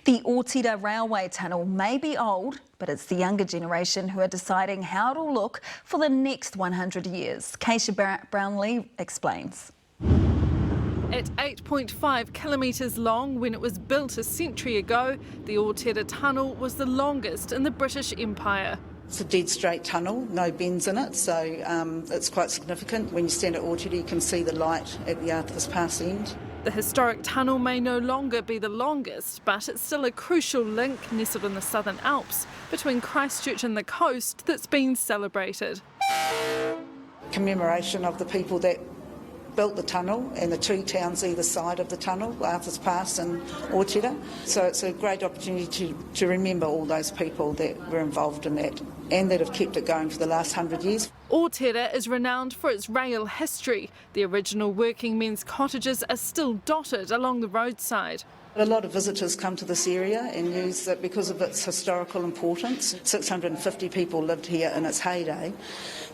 The Otira Railway Tunnel may be old, but it's the younger generation who are deciding how it'll look for the next 100 years. Keisha Brownlee explains. At 8.5 kilometres long, when it was built a century ago, the Otira Tunnel was the longest in the British Empire. It's a dead straight tunnel, no bends in it, so it's quite significant. When you stand at Otira, you can see the light at the Arthur's Pass end. The historic tunnel may no longer be the longest, but it's still a crucial link nestled in the Southern Alps between Christchurch and the coast that's been celebrated. Commemoration of the people that built the tunnel and the two towns either side of the tunnel, Arthur's Pass and Otira. So it's a great opportunity to remember all those people that were involved in that and that have kept it going for the last 100 years. Otira is renowned for its rail history. The original working men's cottages are still dotted along the roadside. A lot of visitors come to this area and use it because of its historical importance. 650 people lived here in its heyday.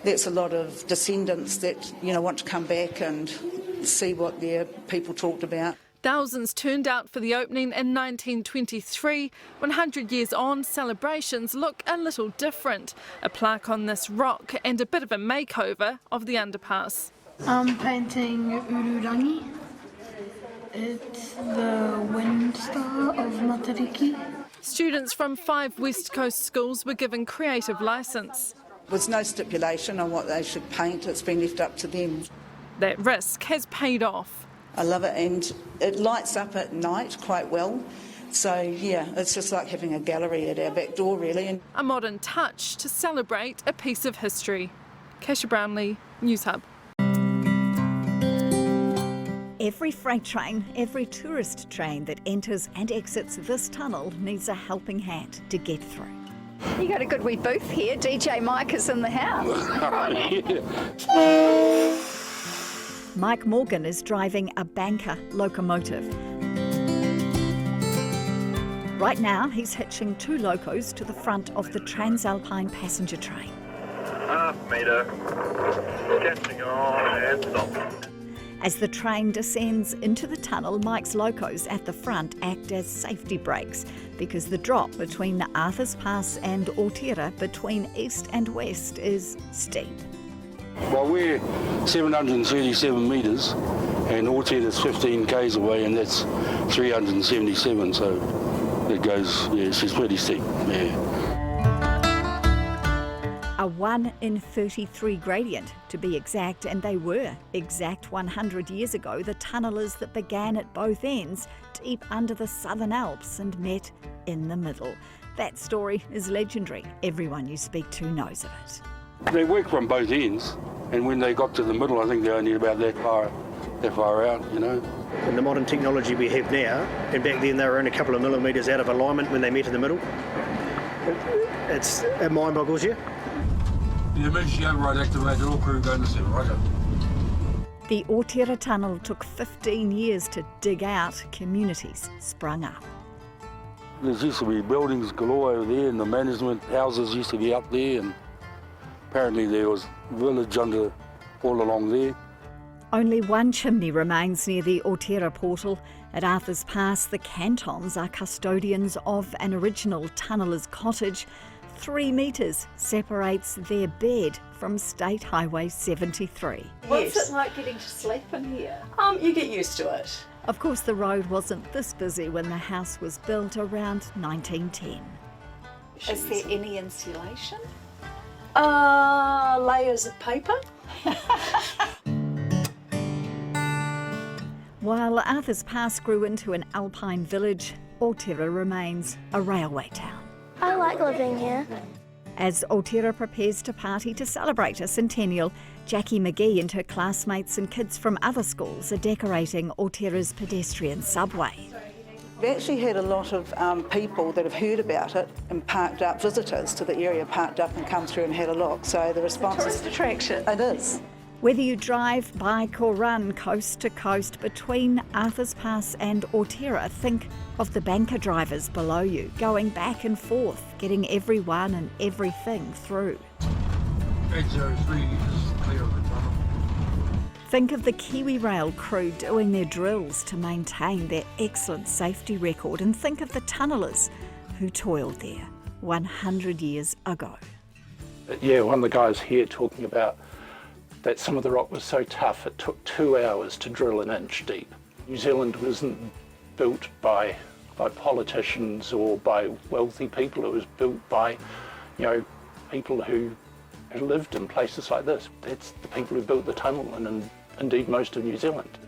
That's a lot of descendants that, want to come back and see what their people talked about. Thousands turned out for the opening in 1923. 100 years on, celebrations look a little different. A plaque on this rock and a bit of a makeover of the underpass. I'm painting Ururangi. It's the wind star of Matariki. Students from 5 West Coast schools were given creative licence. There was no stipulation on what they should paint. It's been left up to them. That risk has paid off. I love it, and it lights up at night quite well. So, yeah, it's just like having a gallery at our back door, really. And a modern touch to celebrate a piece of history. Keisha Brownlee, Newshub. Every freight train, every tourist train that enters and exits this tunnel needs a helping hand to get through. You got a good wee booth here. DJ Mike is in the house. Mike Morgan is driving a banker locomotive. Right now, he's hitching 2 locos to the front of the Transalpine passenger train. Half metre, catching on and stop. As the train descends into the tunnel, Mike's locos at the front act as safety brakes because the drop between the Arthur's Pass and Otira between east and west is steep. Well, we're 737 metres and Otira's 15 k's away, and that's 377, so it goes, it's pretty steep, yeah. A 1 in 33 gradient, to be exact, and they were exact 100 years ago, the tunnellers that began at both ends, deep under the Southern Alps, and met in the middle. That story is legendary. Everyone you speak to knows of it. They worked from both ends, and when they got to the middle, I think they're only about that far out, In the modern technology we have now, and back then they were only a couple of millimetres out of alignment when they met in the middle. It mind boggles you. The emergency override activated, all crew going to 7, right? The Otira Tunnel took 15 years to dig out. Communities sprung up. There used to be buildings galore over there, and the management houses used to be up there, and apparently there was village all along there. Only one chimney remains near the Otira portal. At Arthur's Pass, the cantons are custodians of an original tunneller's cottage. 3 metres separates their bed from State Highway 73. What's it like getting to sleep in here? You get used to it. Of course, the road wasn't this busy when the house was built around 1910. Is there any insulation? Layers of paper. While Arthur's Pass grew into an alpine village, Otira remains a railway town. I like living here. As Otira prepares to party to celebrate a centennial, Jackie McGee and her classmates and kids from other schools are decorating Otira's pedestrian subway. We actually had a lot of people that have heard about it and parked up, visitors to the area parked up and come through and had a look. So the response Tourist attraction. It is. Whether you drive, bike or run coast to coast between Arthur's Pass and Otira, think of the banker drivers below you, going back and forth, getting everyone and everything through. 803 is clear of the tunnel. Think of the Kiwi Rail crew doing their drills to maintain their excellent safety record, and think of the tunnellers who toiled there 100 years ago. Yeah, one of the guys here talking about that some of the rock was so tough it took 2 hours to drill an inch deep. New Zealand wasn't built by politicians or by wealthy people. It was built by, people who lived in places like this. That's the people who built the tunnel and indeed most of New Zealand.